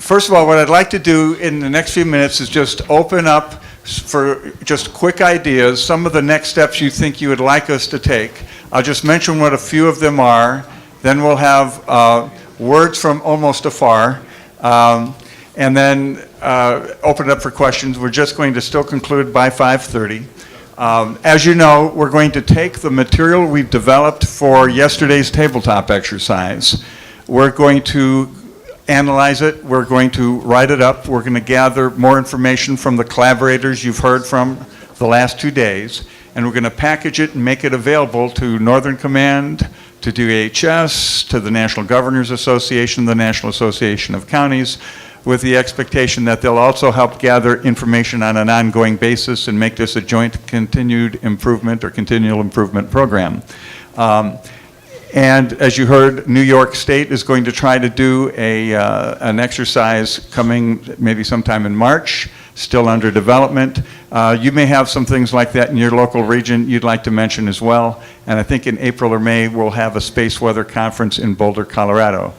first of all, what I'd like to do in the next few minutes is just open up for just quick ideas, some of the next steps you think you would like us to take. I'll just mention what a few of them are. Then we'll have words from almost afar, and then open it up for questions. We're just going to still conclude by 5:30. As you know, we're going to take the material we've developed for yesterday's tabletop exercise. We're going to analyze it. We're going to write it up. We're going to gather more information from the collaborators you've heard from the last 2 days, and we're going to package it and make it available to Northern Command, to DHS, to the National Governors Association, the National Association of Counties, with the expectation that they'll also help gather information on an ongoing basis and make this a joint continued improvement or continual improvement program. And as you heard, New York State is going to try to do an exercise coming maybe sometime in March, still under development. You may have some things like that in your local region you'd like to mention as well. And I think in April or May, we'll have a space weather conference in Boulder, Colorado.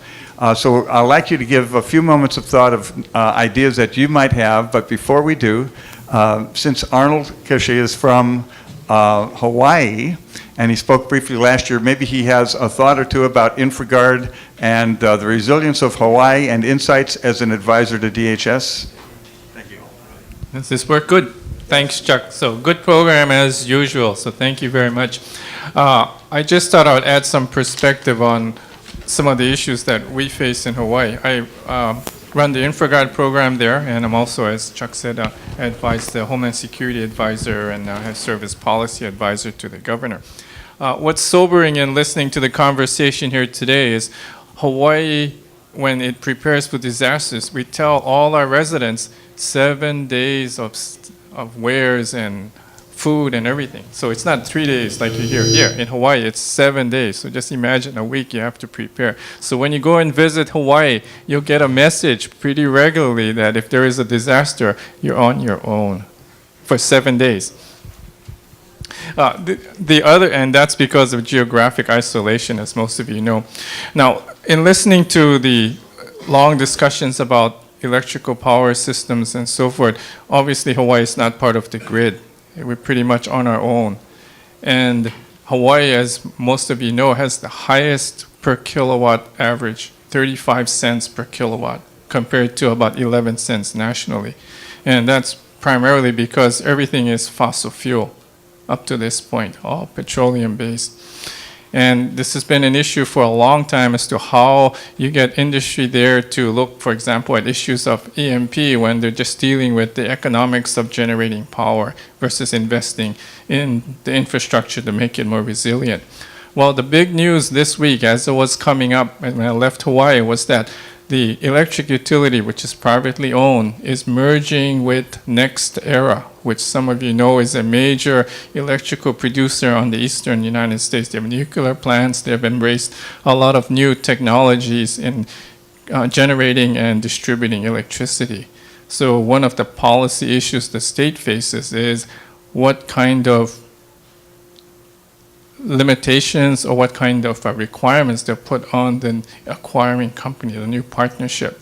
So I'd like you to give a few moments of thought of ideas that you might have. But before we do, since Arnold Kishi is from Hawaii, and he spoke briefly last year, maybe he has a thought or two about InfraGard and the resilience of Hawaii and insights as an advisor to DHS. Thank you. Does this work? Good. Thanks, Chuck. So good program as usual, so thank you very much. I just thought I would add some perspective on some of the issues that we face in Hawaii. I run the InfraGard program there, and I'm also, as Chuck said, I advise the Homeland Security Advisor and have served as policy advisor to the governor. What's sobering in listening to the conversation here today is Hawaii, when it prepares for disasters, we tell all our residents 7 days of wares and food and everything. So it's not 3 days like you hear here. In Hawaii, it's 7 days. So just imagine a week you have to prepare. So when you go and visit Hawaii, you'll get a message pretty regularly that if there is a disaster, you're on your own for 7 days. The other, and that's because of geographic isolation, as most of you know. Now, in listening to the long discussions about electrical power systems and so forth, obviously Hawaii is not part of the grid. We're pretty much on our own. And Hawaii, as most of you know, has the highest per kilowatt average, 35 cents per kilowatt, compared to about 11 cents nationally. And that's primarily because everything is fossil fuel up to this point, all petroleum-based. And this has been an issue for a long time as to how you get industry there to look, for example, at issues of EMP when they're just dealing with the economics of generating power versus investing in the infrastructure to make it more resilient. Well, the big news this week, as it was coming up when I left Hawaii, was that the electric utility, which is privately owned, is merging with NextEra, which some of you know is a major electrical producer on the eastern United States. They have nuclear plants. They have embraced a lot of new technologies in generating and distributing electricity. So one of the policy issues the state faces is what kind of limitations or what kind of requirements they'll put on the acquiring company, the new partnership.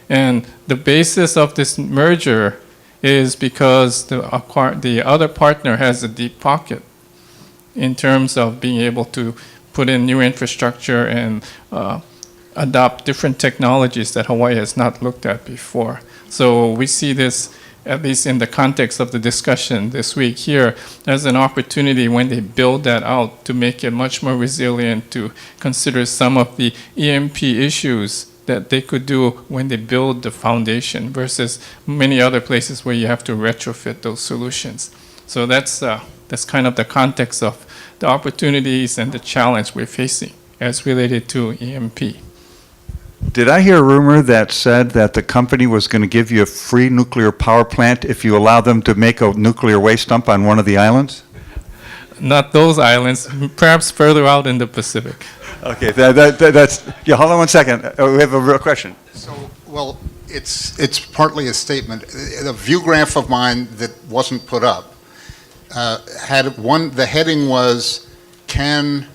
And the basis of this merger is because the other partner has a deep pocket in terms of being able to put in new infrastructure and adopt different technologies that Hawaii has not looked at before. So we see this, at least in the context of the discussion this week here, as an opportunity when they build that out to make it much more resilient, to consider some of the EMP issues that they could do when they build the foundation versus many other places where you have to retrofit those solutions. So that's kind of the context of the opportunities and the challenge we're facing as related to EMP. Did I hear a rumor that said that the company was going to give you a free nuclear power plant if you allow them to make a nuclear waste dump on one of the islands? Not those islands, perhaps further out in the Pacific. Okay, that's, yeah, hold on one second. We have a real question. So, well, it's partly a statement. A view graph of mine that wasn't put up the heading was, can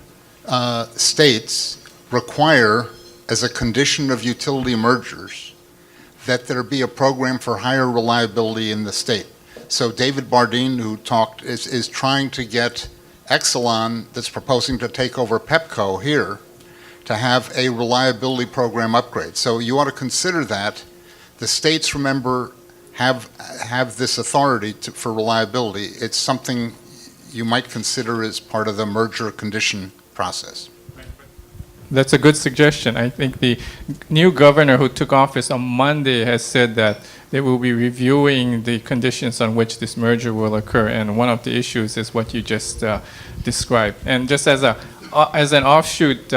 states require, as a condition of utility mergers, that there be a program for higher reliability in the state. So David Bardeen, who talked, is trying to get Exelon, that's proposing to take over Pepco here, to have a reliability program upgrade. So you ought to consider that. The states, remember, have this authority for reliability. It's something you might consider as part of the merger condition process. That's a good suggestion. I think the new governor who took office on Monday has said that they will be reviewing the conditions on which this merger will occur, and one of the issues is what you just described. And just as an offshoot,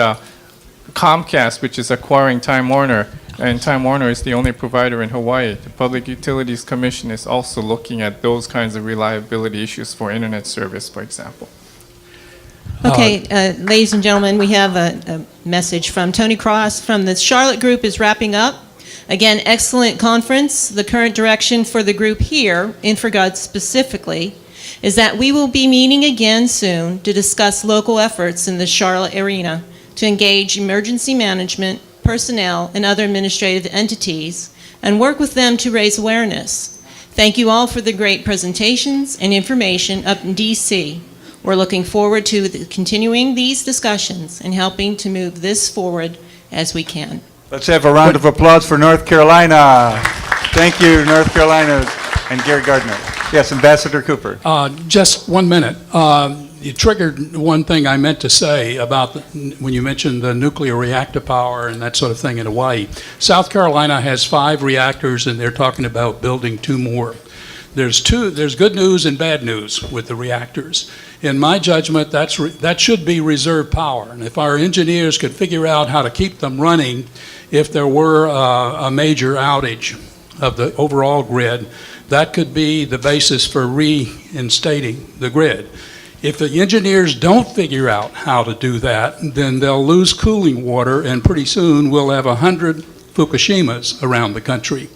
Comcast, which is acquiring Time Warner, and Time Warner is the only provider in Hawaii. The Public Utilities Commission is also looking at those kinds of reliability issues for internet service, for example. Okay, ladies and gentlemen, we have a message from Tony Cross from the Charlotte group is wrapping up. Again, excellent conference. The current direction for the group here, InfraGod specifically, is that we will be meeting again soon to discuss local efforts in the Charlotte arena to engage emergency management, personnel, and other administrative entities, and work with them to raise awareness. Thank you all for the great presentations and information up in DC. We're looking forward to continuing these discussions and helping to move this forward as we can. Let's have a round of applause for North Carolina. Thank you, North Carolina and Gary Gardner. Yes, Ambassador Cooper. Just 1 minute. You triggered one thing I meant to say about when you mentioned the nuclear reactor power and that sort of thing in Hawaii. South Carolina has 5 reactors, and they're talking about building 2 more. There's good news and bad news with the reactors. In my judgment, that should be reserve power. And if our engineers could figure out how to keep them running if there were a major outage of the overall grid, that could be the basis for reinstating the grid. If the engineers don't figure out how to do that, then they'll lose cooling water, and pretty soon we'll have 100 Fukushimas around the country.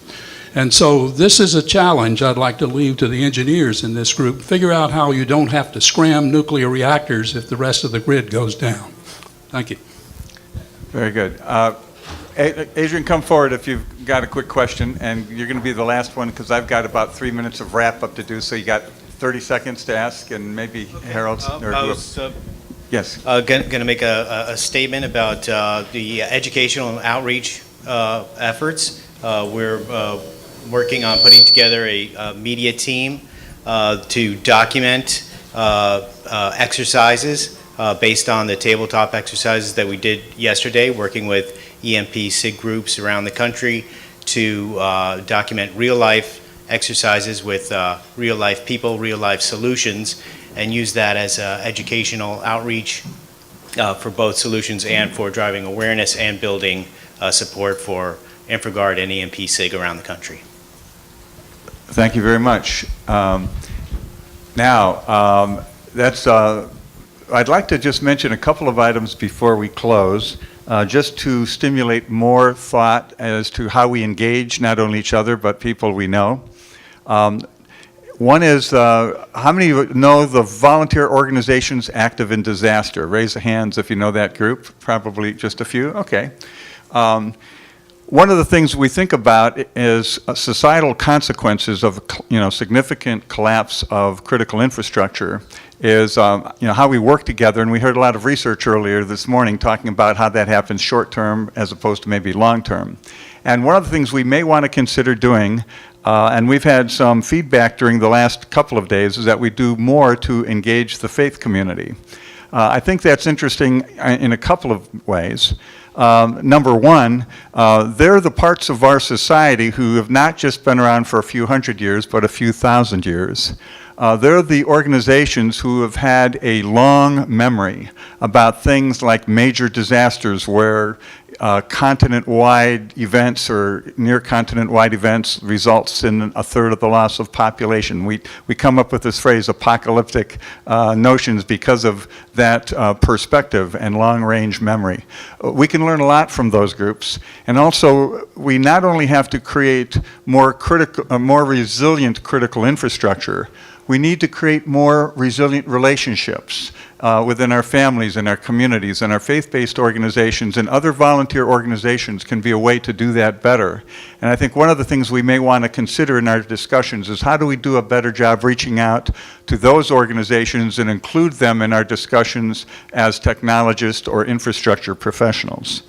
And so this is a challenge I'd like to leave to the engineers in this group. Figure out how you don't have to scram nuclear reactors if the rest of the grid goes down. Thank you. Very good. Adrian, come forward if you've got a quick question, and you're going to be the last one because I've got about 3 minutes of wrap-up to do, so you got 30 seconds to ask, and maybe Harold or I was yes. going to make a statement about the educational and outreach efforts. We're working on putting together a media team to document exercises based on the tabletop exercises that we did yesterday, working with EMP SIG groups around the country to document real-life exercises with real-life people, real-life solutions, and use that as educational outreach for both solutions and for driving awareness and building support for InfraGard and EMP SIG around the country. Thank you very much. I'd like to just mention a couple of items before we close, just to stimulate more thought as to how we engage not only each other but people we know. One is, how many of you know the volunteer organizations active in disaster? Raise the hands if you know that group. Probably just a few. Okay. One of the things we think about is societal consequences of significant collapse of critical infrastructure is how we work together, and we heard a lot of research earlier this morning talking about how that happens short term as opposed to maybe long term. And one of the things we may want to consider doing, and we've had some feedback during the last couple of days, is that we do more to engage the faith community. I think that's interesting in a couple of ways. Number one, they're the parts of our society who have not just been around for a few hundred years, but a few thousand years. They're the organizations who have had a long memory about things like major disasters where continent-wide events or near-continent-wide events results in a third of the loss of population. We come up with this phrase, apocalyptic notions, because of that perspective and long-range memory. We can learn a lot from those groups, and also we not only have to create more resilient critical infrastructure, we need to create more resilient relationships. within our families and our communities and our faith-based organizations and other volunteer organizations can be a way to do that better. And I think one of the things we may want to consider in our discussions is how do we do a better job reaching out to those organizations and include them in our discussions as technologists or infrastructure professionals.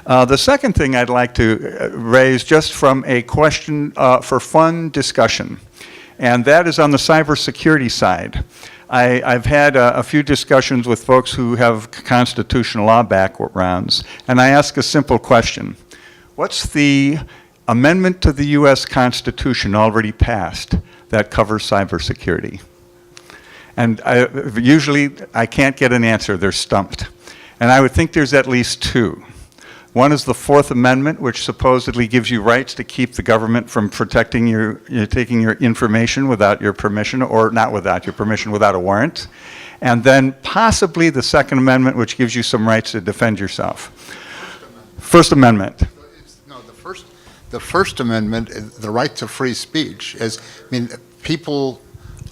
The second thing I'd like to raise just from a question for fun discussion, and that is on the cybersecurity side. I've had a few discussions with folks who have constitutional law backgrounds, and I ask a simple question. What's the amendment to the U.S. Constitution already passed that covers cybersecurity? And usually I can't get an answer, they're stumped. And I would think there's at least two. One is the Fourth Amendment, which supposedly gives you rights to keep the government from protecting taking your information without your permission, or not without your permission, without a warrant. And then possibly the Second Amendment, which gives you some rights to defend yourself. First Amendment. No, the First Amendment, the right to free speech,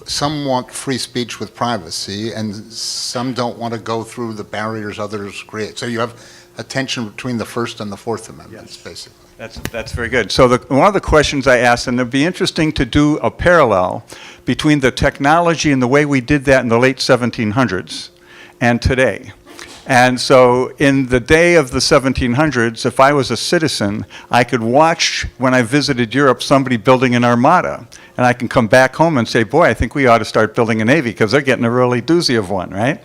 some want free speech with privacy, and some don't want to go through the barriers others create. So you have a tension between the First and the Fourth Amendments, basically. That's very good. So one of the questions I asked, and it'd be interesting to do a parallel between the technology and the way we did that in the late 1700s and today. And so in the day of the 1700s, if I was a citizen, I could watch, when I visited Europe, somebody building an armada. And I can come back home and say, boy, I think we ought to start building a Navy because they're getting a really doozy of one, right?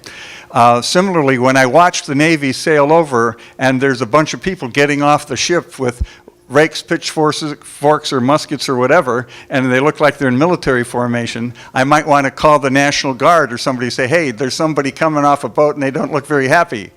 Similarly, when I watch the Navy sail over and there's a bunch of people getting off the ship with rakes, pitchforks, or muskets or whatever, and they look like they're in military formation, I might want to call the National Guard or somebody say, hey, there's somebody coming off a boat and they don't look very happy.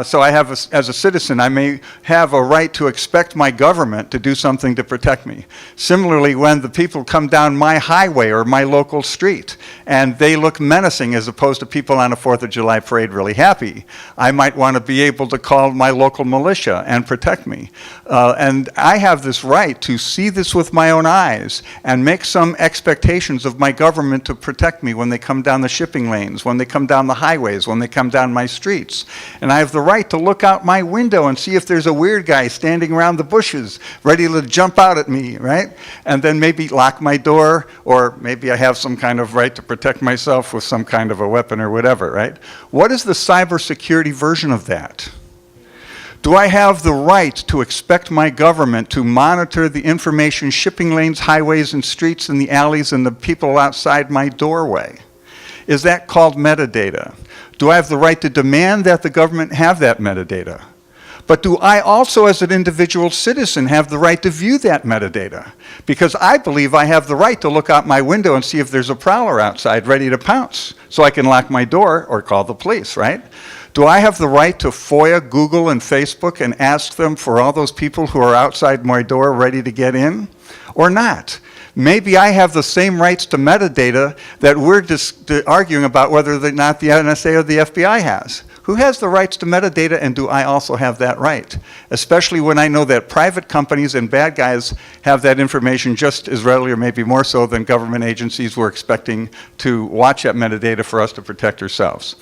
So I have, as a citizen, I may have a right to expect my government to do something to protect me. Similarly, when the people come down my highway or my local street and they look menacing as opposed to people on a 4th of July parade really happy, I might want to be able to call my local militia and protect me. And I have this right to see this with my own eyes and make some expectations of my government to protect me when they come down the shipping lanes, when they come down the highways, when they come down my streets. And I have the right to look out my window and see if there's a weird guy standing around the bushes ready to jump out at me, right? And then maybe lock my door, or maybe I have some kind of right to protect myself with some kind of a weapon or whatever, right? What is the cybersecurity version of that? Do I have the right to expect my government to monitor the information shipping lanes, highways, and streets, and the alleys, and the people outside my doorway? Is that called metadata? Do I have the right to demand that the government have that metadata? But do I also, as an individual citizen, have the right to view that metadata? Because I believe I have the right to look out my window and see if there's a prowler outside ready to pounce, so I can lock my door or call the police, right? Do I have the right to FOIA Google and Facebook and ask them for all those people who are outside my door ready to get in, or not? Maybe I have the same rights to metadata that we're just arguing about whether or not the NSA or the FBI has. Who has the rights to metadata, and do I also have that right? Especially when I know that private companies and bad guys have that information just as readily, or maybe more so, than government agencies were expecting to watch that metadata for us to protect ourselves.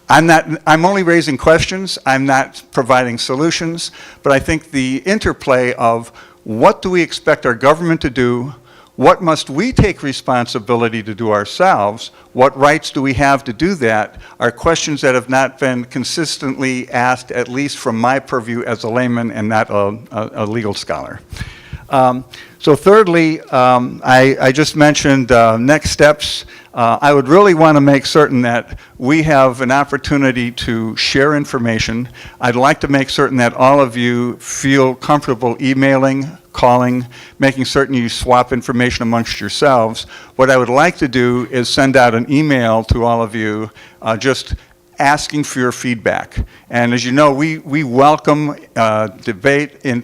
I'm only raising questions, I'm not providing solutions, but I think the interplay of what do we expect our government to do, what must we take responsibility to do ourselves, what rights do we have to do that, are questions that have not been consistently asked, at least from my purview as a layman and not a legal scholar. So thirdly, I just mentioned next steps. I would really want to make certain that we have an opportunity to share information. I'd like to make certain that all of you feel comfortable emailing, calling, making certain you swap information amongst yourselves. What I would like to do is send out an email to all of you just asking for your feedback. And as you know, we welcome debate and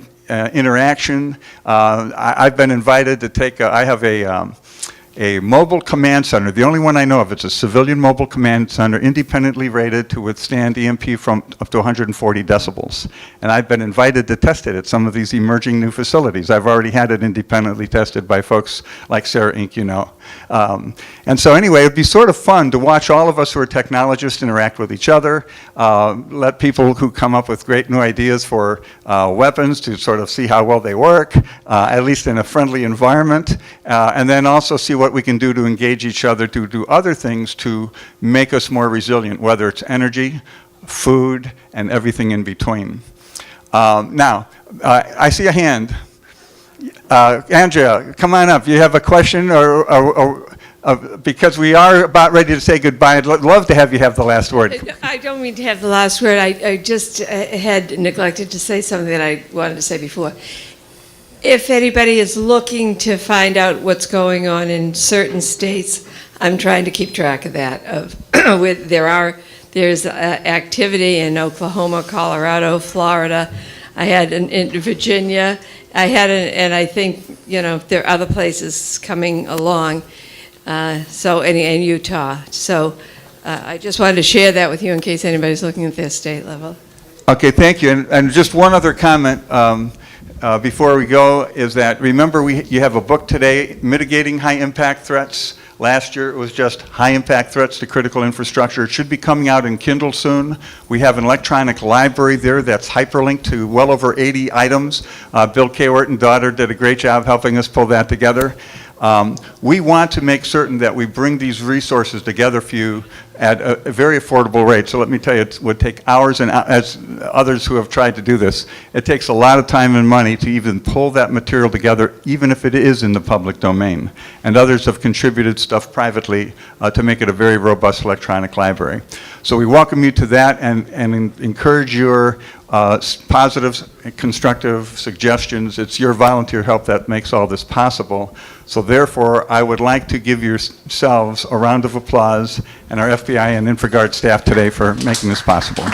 interaction. I've been invited to take, I have a mobile command center, the only one I know of. It's a civilian mobile command center, independently rated to withstand EMP from up to 140 decibels. And I've been invited to test it at some of these emerging new facilities. I've already had it independently tested by folks like Sarah Inc., you know. And so anyway, it'd be sort of fun to watch all of us who are technologists interact with each other, let people who come up with great new ideas for weapons to sort of see how well they work, at least in a friendly environment, and then also see what we can do to engage each other to do other things to make us more resilient, whether it's energy, food, and everything in between. Now, I see a hand. Andrea, come on up. You have a question, or because we are about ready to say goodbye, I'd love to have you have the last word. I don't mean to have the last word. I just had neglected to say something that I wanted to say before. If anybody is looking to find out what's going on in certain states, I'm trying to keep track of that. There's activity in Oklahoma, Colorado, Florida. I had in Virginia. And I think there are other places coming along. In Utah. So I just wanted to share that with you in case anybody's looking at their state level. Okay, thank you. And just one other comment before we go is that remember you have a book today, Mitigating High Impact Threats. Last year it was just High Impact Threats to Critical Infrastructure. It should be coming out in Kindle soon. We have an electronic library there that's hyperlinked to well over 80 items. Bill Kawert and daughter did a great job helping us pull that together. We want to make certain that we bring these resources together for you at a very affordable rate. So let me tell you, it would take hours, and as others who have tried to do this, it takes a lot of time and money to even pull that material together, even if it is in the public domain. And others have contributed stuff privately to make it a very robust electronic library. So we welcome you to that and encourage your positive, constructive suggestions. It's your volunteer help that makes all this possible. So therefore, I would like to give yourselves a round of applause and our FBI and InfraGard staff today for making this possible.